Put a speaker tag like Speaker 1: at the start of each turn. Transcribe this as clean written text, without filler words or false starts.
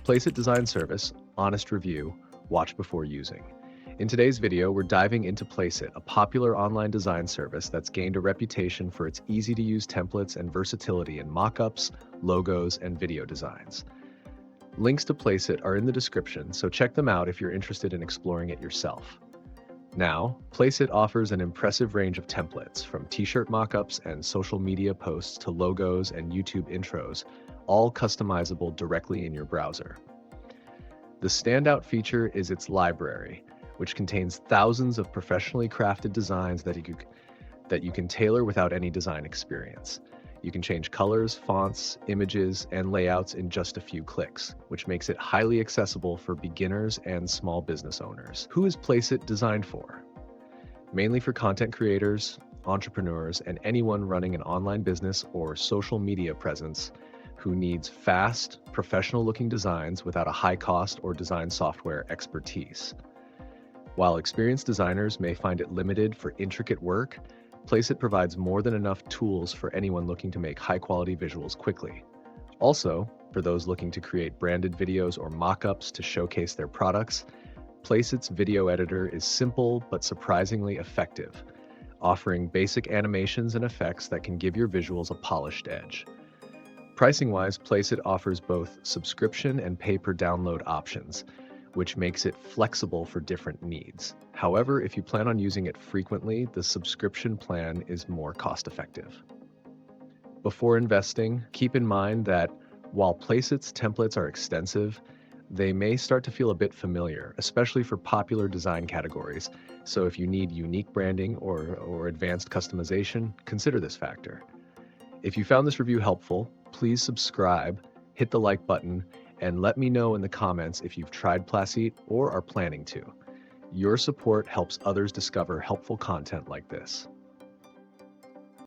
Speaker 1: Placeit Design Service, honest review, watch before using. In today's video, we're diving into Placeit, a popular online design service that's gained a reputation for its easy-to-use templates and versatility in mockups, logos, and video designs. Links to Placeit are in the description, so check them out if you're interested in exploring it yourself. Now, Placeit offers an impressive range of templates, from t-shirt mockups and social media posts to logos and YouTube intros, all customizable directly in your browser. The standout feature is its library, which contains thousands of professionally crafted designs that you can tailor without any design experience. You can change colors, fonts, images, and layouts in just a few clicks, which makes it highly accessible for beginners and small business owners. Who is Placeit designed for? Mainly for content creators, entrepreneurs, and anyone running an online business or social media presence who needs fast, professional-looking designs without a high cost or design software expertise. While experienced designers may find it limited for intricate work, Placeit provides more than enough tools for anyone looking to make high-quality visuals quickly. Also, for those looking to create branded videos or mock-ups to showcase their products, Placeit's video editor is simple but surprisingly effective, offering basic animations and effects that can give your visuals a polished edge. Pricing-wise, Placeit offers both subscription and pay-per-download options, which makes it flexible for different needs. However, if you plan on using it frequently, the subscription plan is more cost-effective. Before investing, keep in mind that while Placeit's templates are extensive, they may start to feel a bit familiar, especially for popular design categories. So if you need unique branding or advanced customization, consider this factor. If you found this review helpful, please subscribe, hit the like button, and let me know in the comments if you've tried Placeit or are planning to. Your support helps others discover helpful content like this.